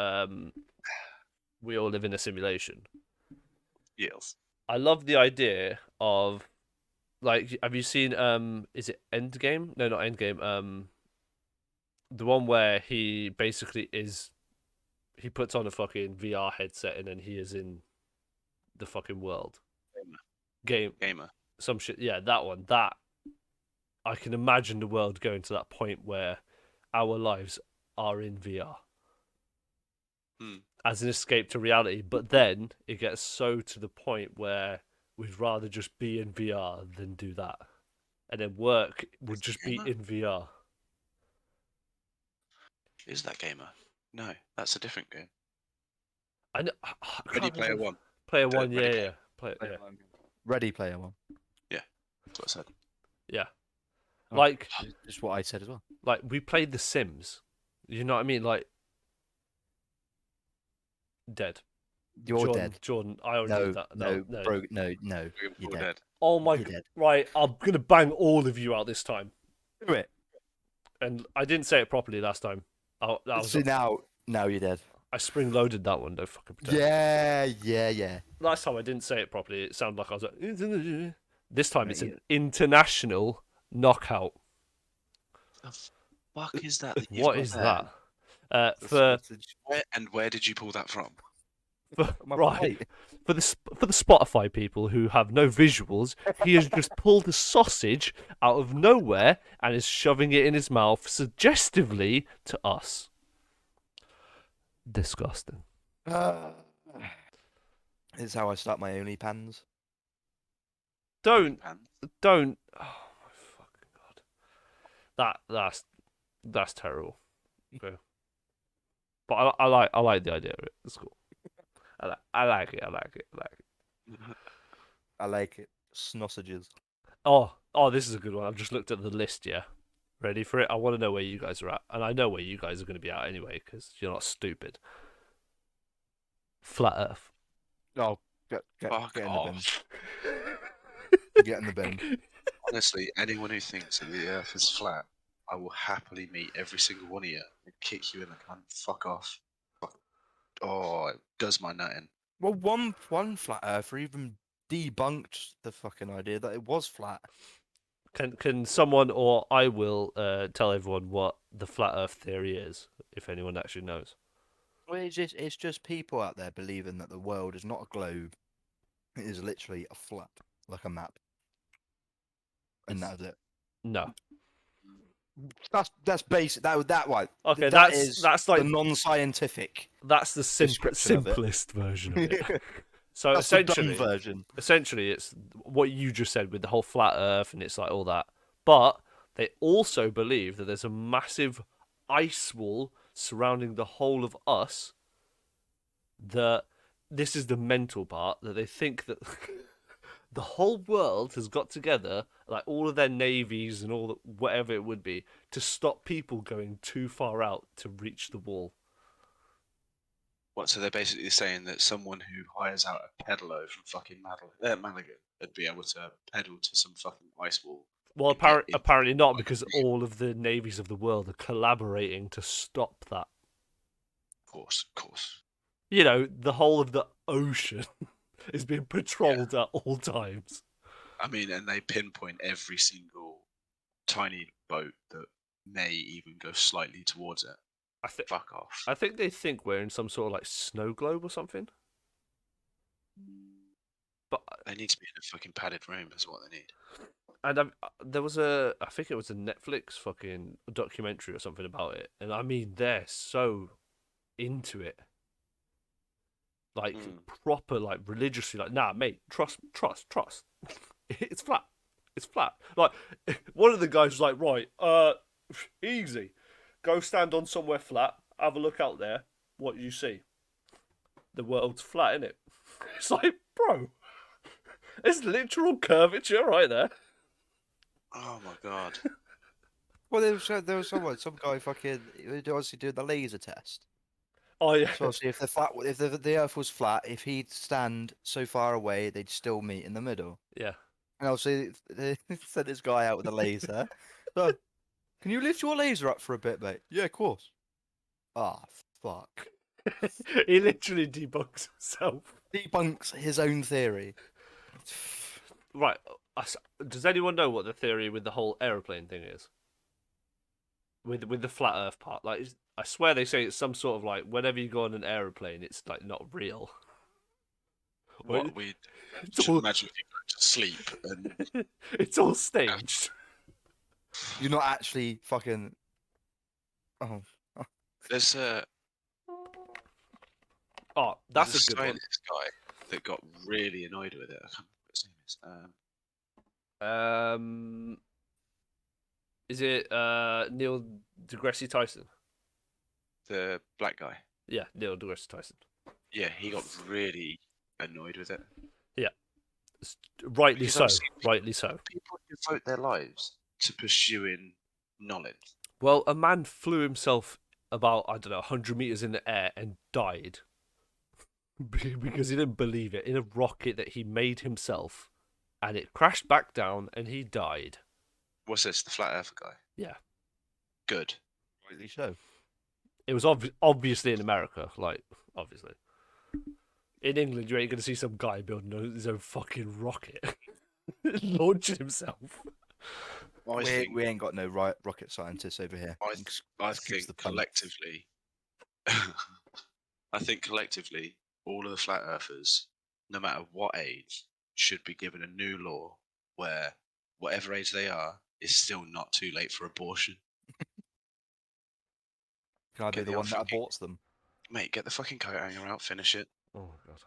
we all live in a simulation. Yes. I love the idea of like, have you seen is it Endgame? No, not Endgame. The one where he basically he puts on a fucking VR headset and then he is in the fucking world. Gamer. Some shit. Yeah, that one. That I can imagine the world going to that point where our lives are in VR as an escape to reality. But then it gets so to the point where we'd rather just be in VR than do that, and then work would just be Gamer? in VR. Is that gamer? No, that's a different game. I know. Ready Player One. Player One. Ready Yeah, Player yeah. Yeah. Ready Player One. Yeah, that's what I said. Yeah. Oh, Like, just what I said as well. like we played The Sims. You know what I mean? Like, dead. You're Jordan, dead. Jordan, I already No, did that. no, No. bro, no. You're You're all dead. dead. Oh my You're god. dead. Right, I'm gonna bang all of you out this time. Do it. And I didn't say it properly last time. That was See now you're dead. I spring loaded that one. Don't fucking pretend. Yeah. Last time I didn't say it properly. It sounded like I was like. This time No, it's you- an international knockout. The fuck is that? That you've What got is there? that? the For sausage. Where did you pull that from? My right plate. for the Spotify people who have no visuals, he has just pulled a sausage out of nowhere and is shoving it in his mouth suggestively to us. Disgusting. This is how I start my OnlyPans. Don't. Pan? Oh my fucking god. That's terrible. Okay. But I like the idea of it. It's cool. I like it. I like it. Sausages. Oh, this is a good one. I've just looked at the list. Yeah, ready for it? I want to know where you guys are at, and I know where you guys are going to be at anyway because you're not stupid. Flat Earth. Oh, get Fuck in the bin. off. Get in the bin. Honestly, anyone who thinks that the Earth is flat, I will happily meet every single one of you and kick you in the cunt. Fuck off. Fuck. Oh, it does my nut in. Well, one flat earther even debunked the fucking idea that it was flat. Can someone or I will tell everyone what the flat Earth theory is, if anyone actually knows. Well, it's just people out there believing that the world is not a globe. It is literally a flat, like a map. And that's it. No. That's basic. That one. Okay, That is that's the like non-scientific that's the description of it. simplest version of it. So That's the dumb essentially, version. it's what you just said with the whole flat Earth, and it's like all that. But they also believe that there's a massive ice wall surrounding the whole of us. That this is the mental part, that they think that the whole world has got together, like all of their navies and all the, whatever it would be, to stop people going too far out to reach the wall. What? So they're basically saying that someone who hires out a pedalo from fucking Malaga would be able to pedal to some fucking ice wall. Well, and get into apparently not, the because ice. all of the navies of the world are collaborating to stop that. Of course. You know, the whole of the ocean is being patrolled at all times. I mean, and they pinpoint every single tiny boat that may even go slightly towards it. Fuck off. I think they think we're in some sort of like snow globe or something. But They need to be in a fucking padded room, is what they need. and there was I think it was a Netflix fucking documentary or something about it, and I mean they're so into it, like proper, like religiously, like nah, mate, trust, it's flat, Like one of the guys was like, right, easy, go stand on somewhere flat, have a look out there, what you see, the world's flat, innit? It's like, bro, it's literal curvature right there. Oh my god. Well, there was some guy fucking obviously doing the laser test. Oh yeah, So obviously, if the Earth was flat, if he'd stand so far away, they'd still meet in the middle. yeah. And obviously, they sent this guy out with a laser. So, can you lift your laser up for a bit, mate? Yeah, of course. Ah, fuck. He literally debunks himself. Debunks his own theory. Right. Does anyone know what the theory with the whole aeroplane thing is? With the flat Earth part, like I swear they say it's some sort of like whenever you go on an aeroplane, it's like not real. What we It's should all, imagine if you go to sleep and it's all staged. You're not actually fucking. Oh, there's Oh, that's there's a good one. scientist guy that got really annoyed with it. I can't remember what his name is. Is it Neil deGrasse Tyson? The black guy. Yeah, Neil deGrasse Tyson. Yeah, he got really annoyed with it. Yeah, rightly Because so. obviously Rightly so. People devote their lives to pursuing knowledge. Well, a man flew himself about, I don't know, 100 meters in the air and died because he didn't believe it in a rocket that he made himself, and it crashed back down and he died. What's this? The flat earther guy? Yeah. Good. rightly so. It was obviously in America, like, obviously. In England, you ain't going to see some guy building his own fucking rocket, launching himself. We ain't got no rocket scientists over here. I Excuse think the pun. collectively, I think collectively, all of the flat earthers, no matter what age, should be given a new law where whatever age they are is still not too late for abortion. Can I be Get the the one that fucking- aborts them? Mate, get the fucking coat hanger out, finish it. Oh my god.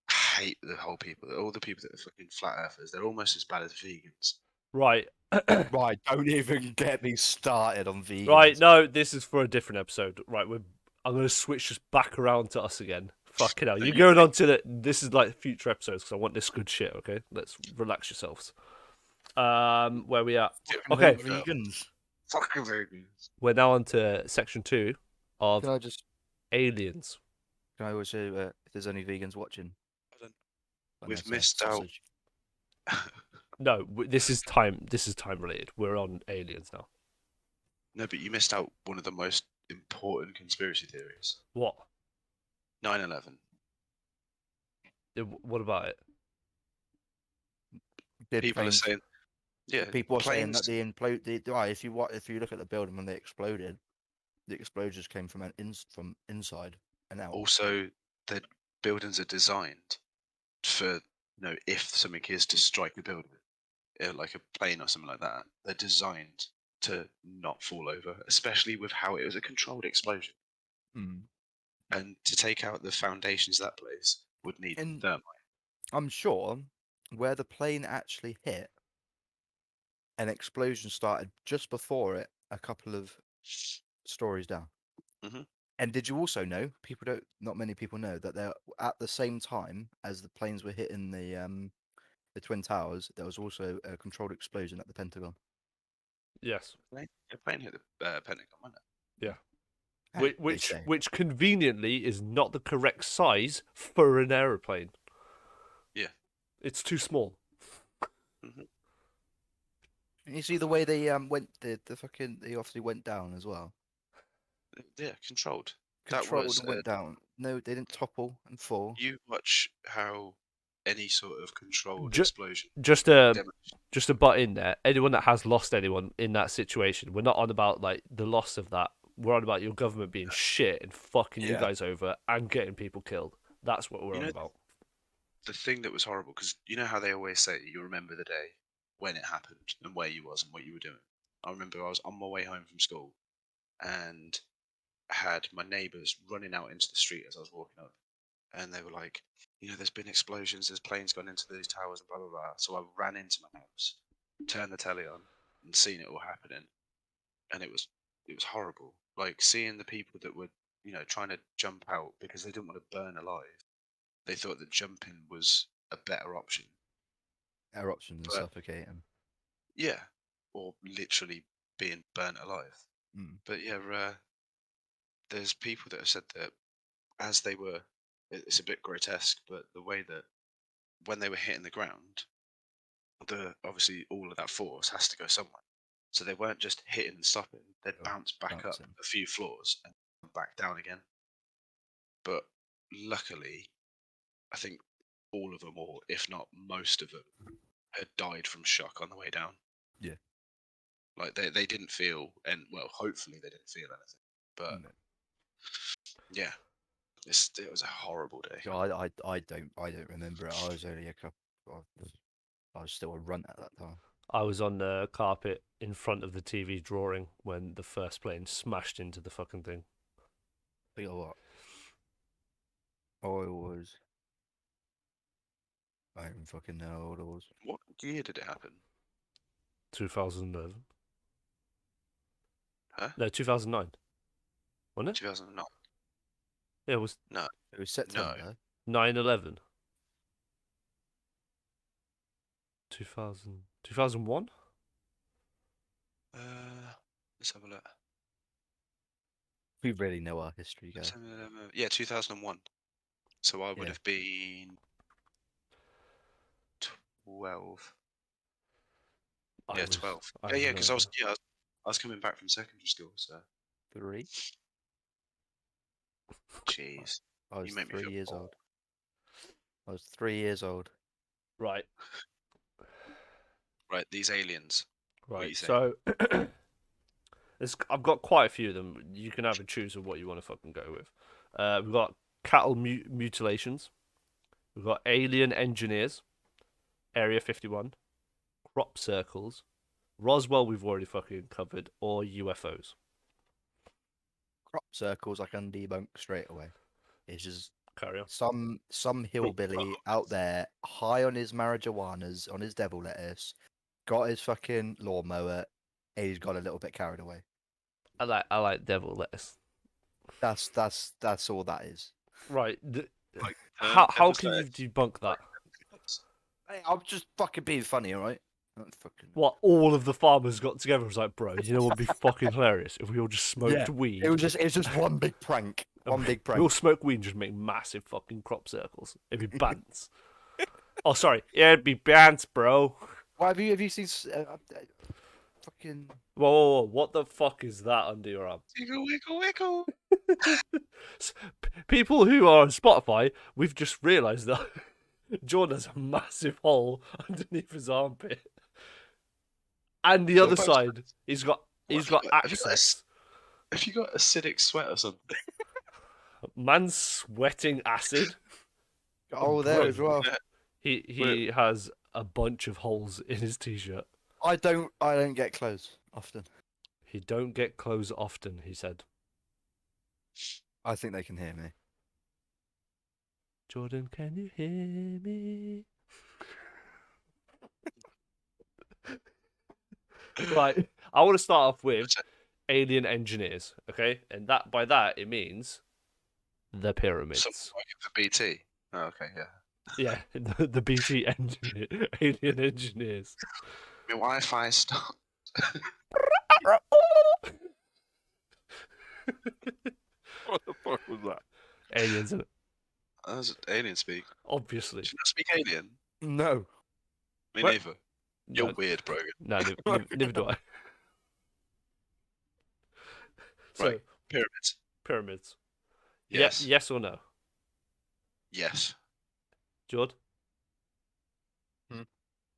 I hate the whole people, all the people that are fucking flat earthers. They're almost as bad as vegans. Right. Right, don't even get me started on vegans. Right, no, this is for a different episode. Right, I'm going to switch this back around to us again. Fucking hell. You're going on to this is like future episodes because I want this good shit, okay? Let's relax yourselves. Where we at? Okay. Vegans. Fucking vegans. We're now on to section 2 of Can I just? aliens. Can I also, if there's any vegans watching? We've That's a missed out. sausage. No, this is time related. We're on aliens now. No, but you missed out one of the most important conspiracy theories. What? 9/11. What about it? Did People planes- are saying, yeah, People are saying planes- that the implode. Right, if you look at the building when they exploded, the explosions came from from inside and out. Also, the buildings are designed for if something is to strike the building, like a plane or something like that, they're designed to not fall over, especially with how it was a controlled explosion. Mm. And to take out the foundations of that place would need And thermite. I'm sure where the plane actually hit, an explosion started just before it, a couple of stories down. Mhm. And did you also know? Not many people know that they're at the same time as the planes were hitting the Twin Towers. There was also a controlled explosion at the Pentagon. Yes. A plane hit the Pentagon, wasn't it? Yeah. Hey, they say. Which conveniently is not the correct size for an aeroplane. Yeah. It's too small. Mhm. And you see the way they went the fucking they obviously went down as well. Yeah, controlled. That Controlled was and went down. No, they didn't topple and fall. you watch how any sort of controlled Ju- explosion just a demolition. just a butt in there. Anyone that has lost anyone in that situation, we're not on about like the loss of that. We're on about your government being shit and fucking you Yeah. guys over and getting people killed. That's what we're You on know about. the thing that was horrible because you know how they always say you remember the day when it happened and where you was and what you were doing. I remember I was on my way home from school and had my neighbours running out into the street as I was walking up, and they were like, there's been explosions, there's planes gone into these towers and blah blah blah. So I ran into my house, turned the telly on, and seen it all happening, and it was horrible. Like seeing the people that were trying to jump out because they didn't want to burn alive. They thought that jumping was a better option, Air options and but suffocating. yeah, or literally being burnt alive. Mm. But yeah, there's people that have said that as they were, it's a bit grotesque, but the way that when they were hitting the ground, obviously all of that force has to go somewhere. So they weren't just hitting and stopping; they'd Oh, bounce back up bouncing. a few floors and back down again. But luckily, I think all of them, or if not most of them, had died from shock on the way down. Yeah. Like they didn't feel, and well, hopefully they didn't feel anything. But No. yeah, it was a horrible day. So I don't remember it. I was only a couple. I was still a runt at that time. I was on the carpet in front of the TV drawing when the first plane smashed into the fucking thing. But you know what? I was. I don't even fucking know how old I was. What year did it happen? 2011. Huh? No, 2009. Wasn't it? 2009. Yeah, it was No, It was September. 9/11. 2000, 2001? uh, let's have a look. We really know our history, guys. Yeah, 2001. So I would Yeah. have been 12. Yeah, 12. I Yeah, have yeah, no because idea. I was coming back from secondary school. So 3. jeez, I you was make me 3 feel years old. old. I was 3 years old. Right, Right, these aliens. What are right. you saying? So I've got quite a few of them. You can have a choose of what you want to fucking go with. We've got cattle mutilations. We've got alien engineers. Area 51. Crop circles. Roswell, we've already fucking covered. Or UFOs. Crop circles I can debunk straight away. It's just Carry on. some hillbilly out there high on his marijuanas, on his devil lettuce, got his fucking lawnmower, and he's got a little bit carried away. I like devil lettuce. That's all that is. Right. Like, How devil's can you lettuce, debunk that? Hey, I'm just fucking being funny, all right? Fucking... What, all of the farmers got together and was like, bro, you know what would be fucking hilarious? If we all just smoked weed. It's just one big prank. One big We all prank. smoke weed and just make massive fucking crop circles. It'd be bands. Oh, sorry. Yeah, it'd be bands, bro. Why have you seen fucking Whoa. What the fuck is that under your arm? Wiggle, wiggle, wiggle. People who are on Spotify, we've just realised that Jordan has a massive hole underneath his armpit. And the So other both side, he's got Have you got access. have you got acidic sweat or something? Man's sweating acid. there as well? He has a bunch of holes in his t-shirt. I don't get clothes often. He don't get clothes often, he said. I think they can hear me. Jordan, can you hear me? Right, I want to start off with alien engineers, okay? And that by that it means the pyramids. Someone working for BT. Oh, okay, yeah. Yeah, the BT alien engineers. My Wi-Fi stopped. What the fuck was that? Aliens, isn't it? That was alien speak. Obviously. Do you not speak alien? No. Me What? neither. You're No, weird, Brogan. no, neither do I. So, Right. Pyramids. pyramids. Yes. Yes or no? Yes. Jord? Hmm?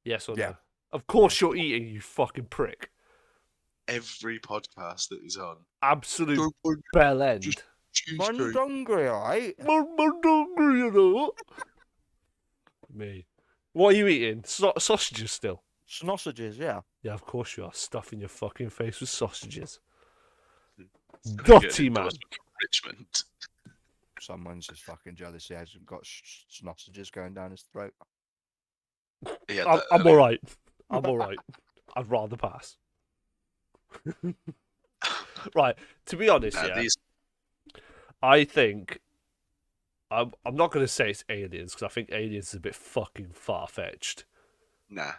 Yes or Yeah. no? Of course you're eating, you fucking prick. Every podcast that he's on. Absolute bell end. Just Mondongri, alright? You know. Me. What are you eating? Sausages still? Sausages, yeah. Yeah, of course you are. Stuffing your fucking face with sausages. Get an Dirty man. endorsement from Richmond. Someone's just fucking jealous he hasn't got sausages going down his throat. Yeah, I'm alright. I'm alright. I'd rather pass. Right, to be honest, Nah, yeah, these I think I'm not going to say it's aliens because I think aliens is a bit fucking far fetched. nah.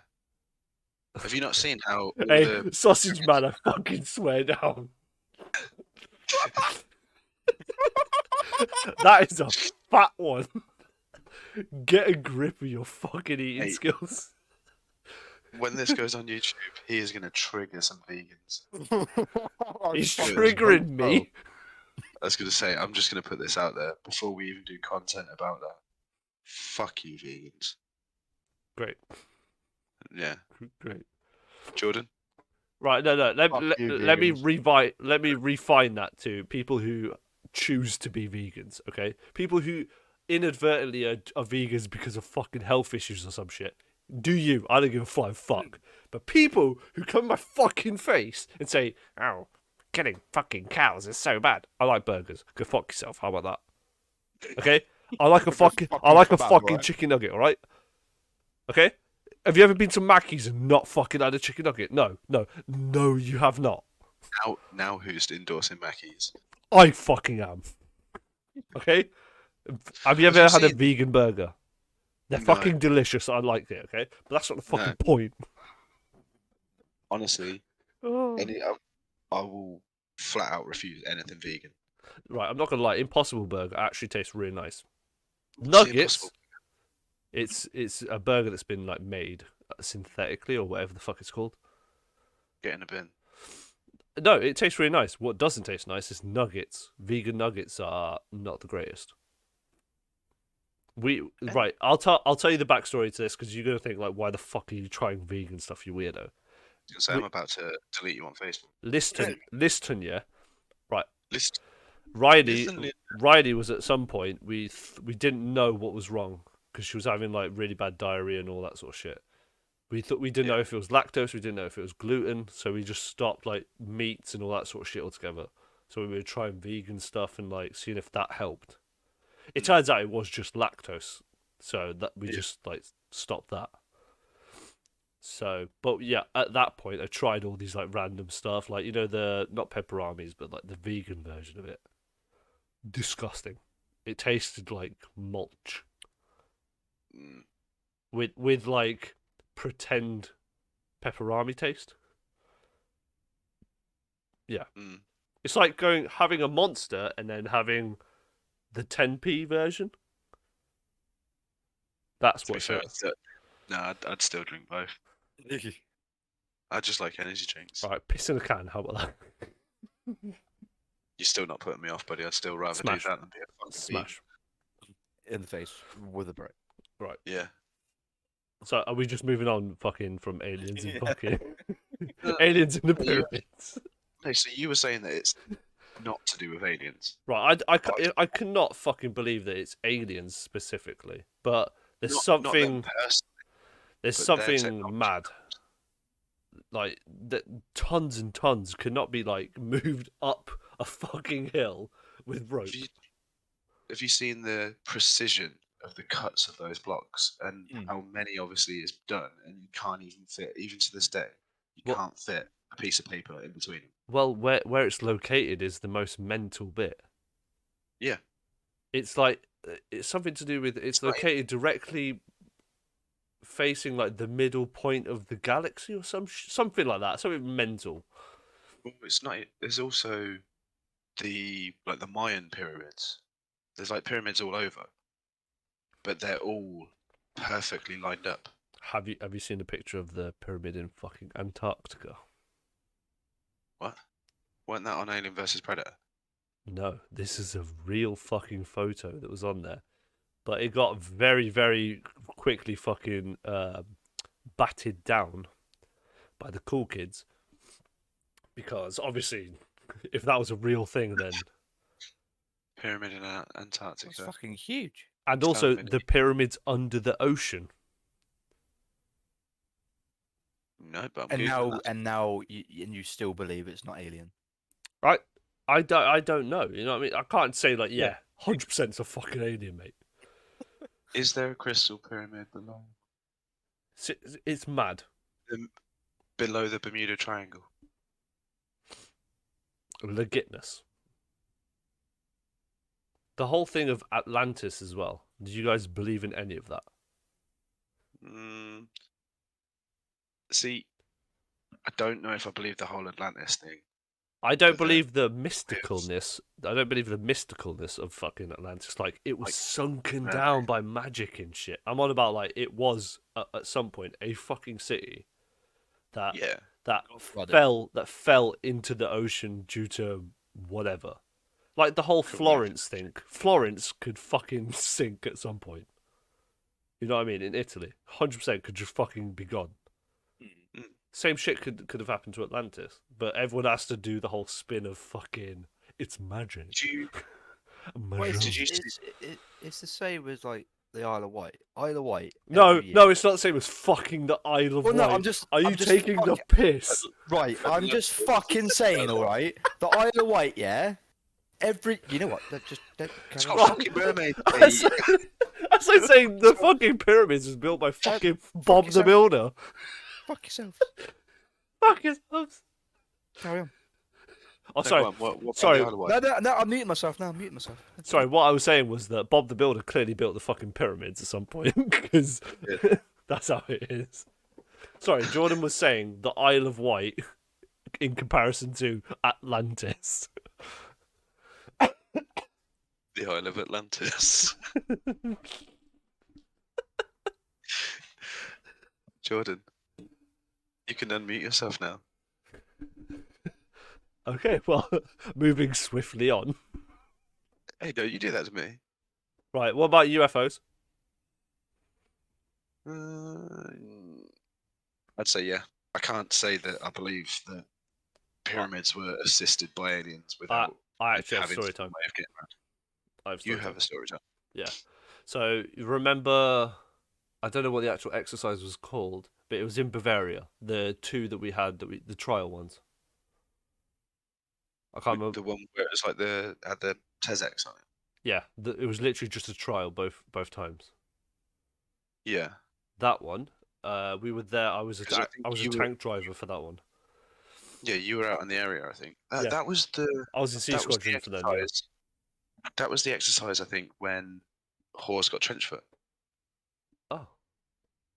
Have you not seen how all Hey, the sausage man, I fucking swear down. That is a fat one. Get a grip of your fucking eating Hey. skills. when this goes on YouTube, he is gonna trigger some vegans. He's Good. triggering me. I was gonna say, I'm just gonna put this out there before we even do content about that. Fuck you, vegans. Great, Yeah, great. Jordan. Right, no. Fuck you, Let me vegans. let me refine that to people who choose to be vegans. Okay, people who inadvertently are vegans because of fucking health issues or some shit. Do you? I don't give a flying fuck. But people who come in my fucking face and say, "Oh, killing fucking cows is so bad." I like burgers. Go fuck yourself. How about that? Okay. I like a fucking kebab, right? chicken nugget. All right. Okay. Have you ever been to Mackey's and not fucking had a chicken nugget? No, you have not. Now who's endorsing Mackey's? I fucking am. Okay? Have you Have ever you had a seen- vegan burger? They're No. fucking delicious. I liked it, okay? But that's not the fucking point. Honestly, Oh. I will flat out refuse anything vegan. Right, I'm not gonna lie. Impossible Burger actually tastes really nice. What's the Nuggets. Impossible? It's a burger that's been like made synthetically or whatever the fuck it's called. Get in a bin. No, it tastes really nice. What doesn't taste nice is nuggets. Vegan nuggets are not the greatest. Right. I'll tell you the backstory to this because you're gonna think like, why the fuck are you trying vegan stuff, you weirdo? So I'm about to delete you on Facebook. Listen, yeah. Right. List. Riley Listen. Riley was at some point we didn't know what was wrong because she was having like really bad diarrhea and all that sort of shit. We didn't know if it was lactose, we didn't know if it was gluten, so we just stopped like meats and all that sort of shit altogether. So we were trying vegan stuff and like seeing if that helped. It turns out it was just lactose, so that we just like stopped that. So, but yeah, at that point I tried all these like random stuff, like the not pepperonis, but like the vegan version of it. Disgusting. It tasted like mulch Mm, with like pretend pepperoni taste. Yeah, mm. it's like having a Monster and then having the 10p version. That's To be what fair, it is. I'd still drink both. I just like energy drinks. Right, piss in a can. How about that? You're still not putting me off, buddy. I'd still rather Smash. do that than be a fucking Smash. In the face with a brick. Right. vegan. Yeah. So are we just moving on, fucking from aliens and Yeah. fucking aliens in the Yeah. pyramids? No, so you were saying that it's not to do with aliens. Right. I cannot fucking believe that it's aliens specifically, but there's Not them something. personally. There's But their something technology- mad. Like that, tons and tons cannot be like moved up a fucking hill with rope. Have you seen the precision of the cuts of those blocks and Mm. how many obviously is done, and you can't even fit, even to this day, you What- can't fit a piece of paper in between them. Well, where it's located is the most mental bit. Yeah. It's like it's something to do with it's not- located directly facing like the middle point of the galaxy or something like that. Something mental. Well, it's not. There's also the Mayan pyramids. There's like pyramids all over, but they're all perfectly lined up. Have you seen a picture of the pyramid in fucking Antarctica? What? Weren't that on Alien versus Predator? No, this is a real fucking photo that was on there, but it got very very quickly fucking batted down by the cool kids because obviously if that was a real thing then Pyramid in That's Antarctica. fucking huge. and Tell also me. the pyramids under the ocean. No, but I'm And Googling now, that. you still believe it's not alien. Right? I don't know. You know what I mean? I can't say like Yeah. 100% it's a fucking alien, mate. Is there a crystal pyramid It's mad. below the Bermuda Triangle? Legitness. The whole thing of Atlantis as well. Did you guys believe in any of that? See, I don't know if I believe the whole Atlantis thing. I don't But then believe the mysticalness. I don't believe the mysticalness of fucking Atlantis. Like it was Like, sunken really? down by magic and shit. I'm on about like it was at some point a fucking city that Yeah. that flooded. fell into the ocean due to whatever. Like the whole Correct. Florence thing. Florence could fucking sink at some point. You know what I mean? In Italy, 100% could just fucking be gone. Mm. Same shit could have happened to Atlantis, but everyone has to do the whole spin of fucking it's magic. Did you? Well, it's, Did you it's the same as like the Isle of Wight. Isle of Wight. No, every year- no, it's not the same as fucking the Isle of Well, no, Wight. I'm just. Are you I'm just taking the fuck- piss? Right, I'm just fucking saying, all right. The Isle of Wight, yeah. You know what? Just don't It's carry got on. fucking mermaids. That's mate. that's like saying the fucking pyramids was built by fucking Bob the yourself. Builder. Fuck yourself. Fuck yourselves. Carry on. Oh, No, sorry. go on, what about Sorry. the Isle of Wight? No, I'm muting myself now. I'm muting myself. Sorry, what I was saying was that Bob the Builder clearly built the fucking pyramids at some point because Yeah. that's how it is. Sorry, Jordan was saying the Isle of Wight in comparison to Atlantis. The Isle of Atlantis. Jordan, you can unmute yourself now. Okay, well, moving swiftly on. Hey, don't you do that to me? Right, what about UFOs? I'd say yeah. I can't say that I believe that pyramids were assisted by aliens without I actually have having story some time. way of getting around. I have You story have time. a story time. Yeah. So you remember, I don't know what the actual exercise was called, but it was in Bavaria. The two that we had, the trial ones. I can't remember. The one where it was like had the Tezex on it. Yeah, it was literally just a trial both times. Yeah. That one, we were there. I was 'Cause I a think I was a you were- tank driver for that one. Yeah, you were out in the area, I think. Yeah. That was the I was in C that was the Squadron for them. Yeah. exercise. That was the exercise, I think, when Horse got trench foot. Oh.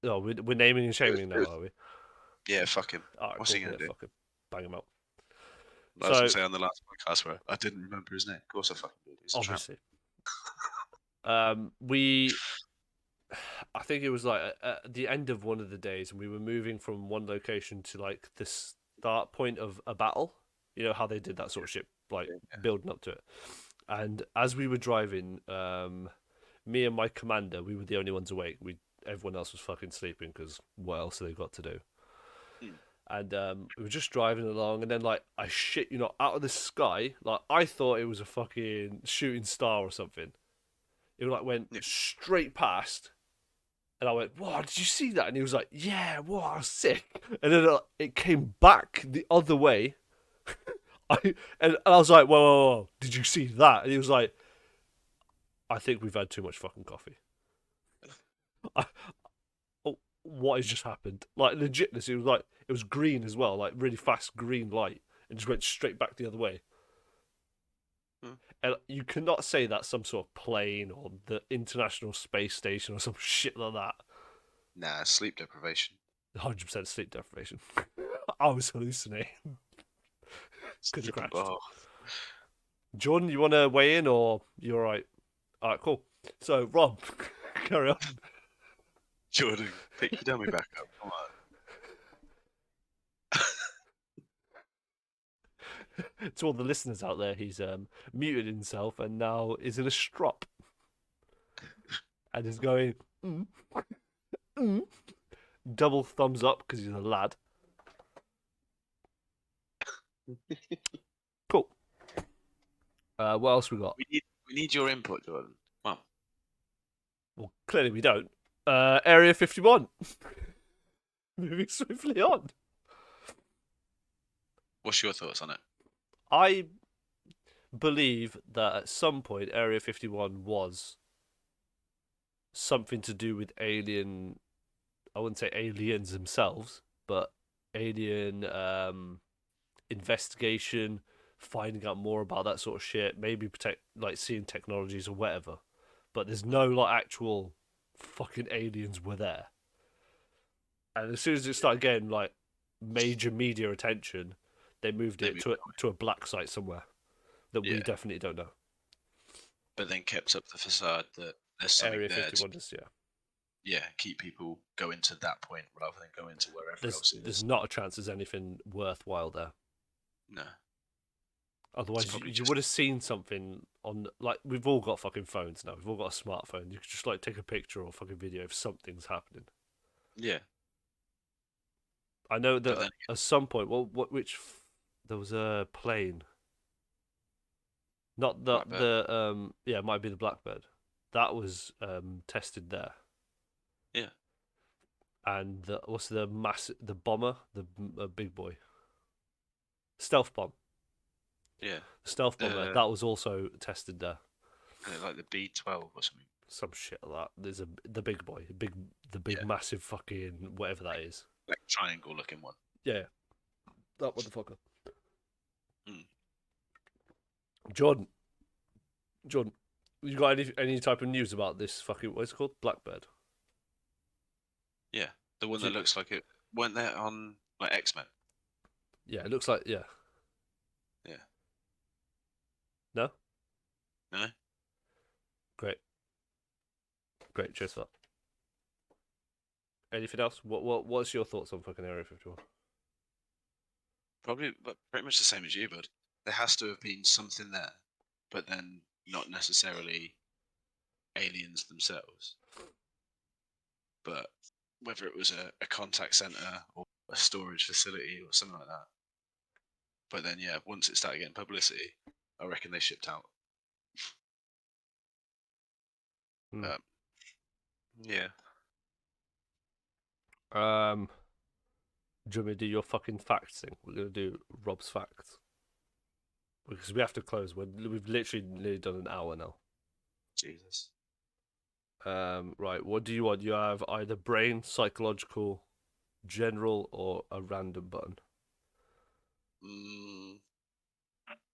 Oh, we're naming and shaming it now, was- are we? Yeah, fuck him. All right, What's cool. he gonna Yeah, do? fuck him. Bang him out. I was gonna So- say on the last podcast where I didn't remember his name. Of course I fucking did. He's a tramp. Obviously. I think it was like at the end of one of the days, and we were moving from one location to like the start point of a battle. You know how they did that sort of shit, like building up to it. And as we were driving, me and my commander, we were the only ones awake. Everyone else was fucking sleeping because what else have they got to do? And we were just driving along, and then like I shit you not, out of the sky, like I thought it was a fucking shooting star or something. It like went straight past, And I went, "Wow, did you see that?" And he was like, "Yeah, wow, sick." And then it came back the other way. And I was like, "Whoa, whoa, whoa, did you see that?" And he was like, "I think we've had too much fucking coffee." I, oh, what has just happened? Like legitness, it was green as well, like really fast green light, and just went straight back the other way. Hmm. And you cannot say that's some sort of plane or the International Space Station or some shit like that. Nah, sleep deprivation. 100% sleep deprivation. I was hallucinating. Could have crashed. Oh, Jordan, you want to weigh in or you all right? All right, cool. So, Rob, carry on. Jordan, pick your dummy back up. Come on. To all the listeners out there, he's muted himself and now is in a strop and is going mm. Double thumbs up because he's a lad. Cool. What else we got? We need your input, Jordan. Come on. Well, clearly we don't. Area 51. Moving swiftly on. What's your thoughts on it? I believe that at some point Area 51 was something to do with alien. I wouldn't say aliens themselves, but alien investigation, finding out more about that sort of shit. Maybe seeing technologies or whatever. But there's no like actual fucking aliens were there. And as soon as it started getting like major media attention, they moved it to a black site somewhere that we definitely don't know. But then kept up the facade that there's something Area there 51 to, is, yeah. yeah, keep people going to that point rather than going to wherever else it There's is. not a chance there's anything worthwhile there. No. Otherwise, you would have seen something on, like, we've all got fucking phones now. We've all got a smartphone. You could just, like, take a picture or fucking video if something's happening. Yeah. I know that at some point, there was a plane. Not it might be the Blackbird. That was tested there. Yeah. And what's the bomber, the big boy, stealth bomb. Yeah. Stealth bomber that was also tested there. Like the B-12 or something. Some shit like that. There's the big boy, the big massive fucking whatever that is. Like triangle looking one. Yeah, that motherfucker. Mm. Jordan, you got any type of news about this fucking what's it called? Blackbird. Yeah, the one that looks like it. Weren't there on like X-Men? Yeah, it looks like Yeah. No. No. Great. Cheers for that. Anything else? What's your thoughts on fucking Area 51? Probably, but pretty much the same as you, bud. There has to have been something there, but then not necessarily aliens themselves. But whether it was a contact center or a storage facility or something like that. But then, yeah, once it started getting publicity, I reckon they shipped out. Yeah. Do you want me to do your fucking facts thing? We're gonna do Rob's facts because we have to close. We've literally nearly done an hour now. Jesus. Right. What do you want? You have either brain, psychological, general, or a random button.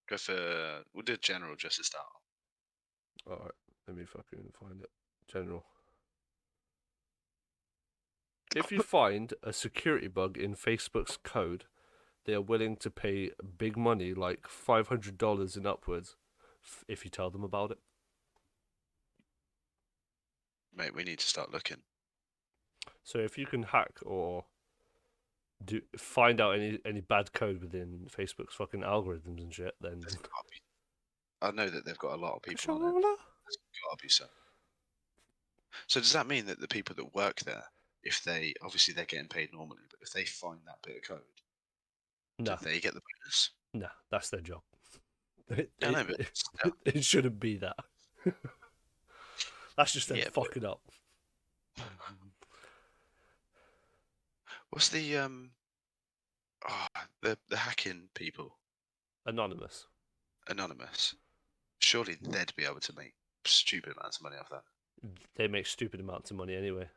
Go for. We'll do general just to start. All right. Let me fucking find it. General. If you find a security bug in Facebook's code, they are willing to pay big money, like $500 and upwards, if you tell them about it. Mate, we need to start looking. So if you can hack or find out any bad code within Facebook's fucking algorithms and shit, then I know that they've got a lot of people on it. There's got to be some. So does that mean that the people that work there, if they obviously they're getting paid normally, but if they find that bit of code, do they get the bonus? No, that's their job. It shouldn't be that. That's just them fucking up. What's the hacking people? Anonymous. Anonymous. Surely they'd be able to make stupid amounts of money off that. They make stupid amounts of money anyway.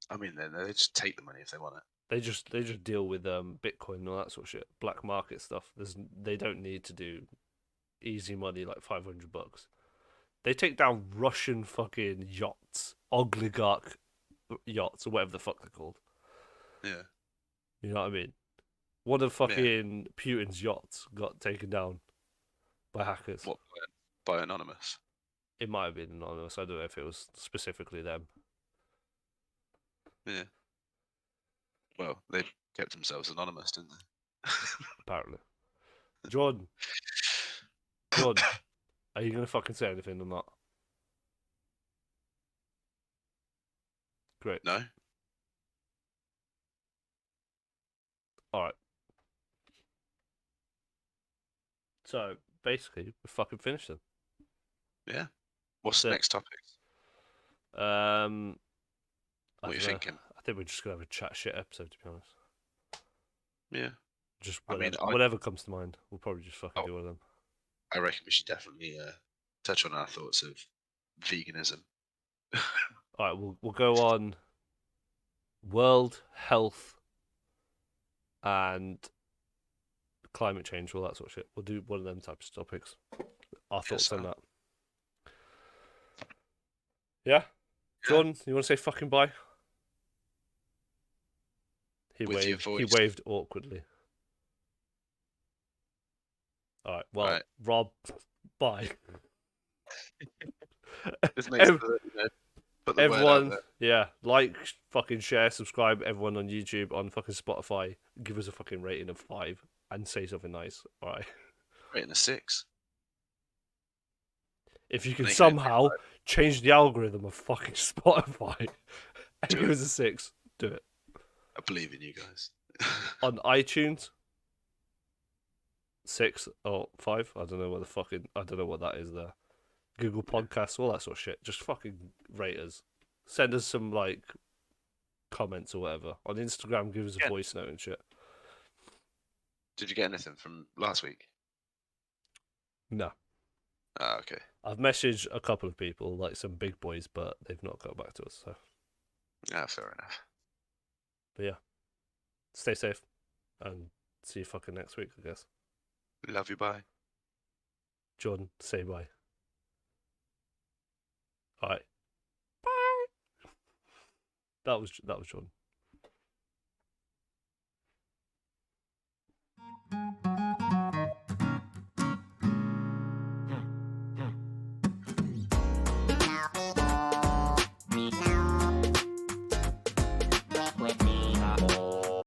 I mean, they just take the money if they want it. They just deal with Bitcoin and all that sort of shit, black market stuff. They don't need to do easy money like $500. They take down Russian fucking yachts, oligarch yachts, or whatever the fuck they're called. Yeah. You know what I mean? One of fucking Putin's yachts got taken down by hackers. What? By Anonymous? It might have been anonymous. I don't know if it was specifically them. Yeah. Well, they kept themselves anonymous, didn't they? Apparently. Jordan, are you gonna fucking say anything or not? Great. No? Alright. So, basically, we're fucking finished then. Yeah. What's the So- next topic? I What are you dunno. thinking? I think we're just gonna have a chat shit episode, to be honest. Yeah. Just I mean, whatever comes to mind. We'll probably just fucking Oh. do one of them. I reckon we should definitely touch on our thoughts of veganism. Alright, we'll go on world health and climate change, all that sort of shit. We'll do one of them types of topics. Our thoughts on that. Yeah? Jordan, you want to say fucking bye? He With your waved. voice. He waved awkwardly. All right. Well, Right. Rob, bye. This makes Ev- put the word out Everyone, there. yeah, like, fucking share, subscribe. Everyone on YouTube, on fucking Spotify, give us a fucking rating of 5 and say something nice. All right. Rating a 6. If you can Make it somehow change the algorithm of fucking Spotify and Do give it. us a 6, do it. I believe in you guys. On iTunes, 6 or 5. I don't know what that is there. Google Podcasts, all that sort of shit. Just fucking rate us. Send us some like comments or whatever. On Instagram, give us a Yeah. voice note and shit. Did you get anything from last week? No. Ah, okay. I've messaged a couple of people, like some big boys, but they've not got back to us. So, Ah, fair enough. but yeah, stay safe and see you fucking next week, I guess. Love you, bye. Jordan, say bye. All right. Bye. That was Jordan.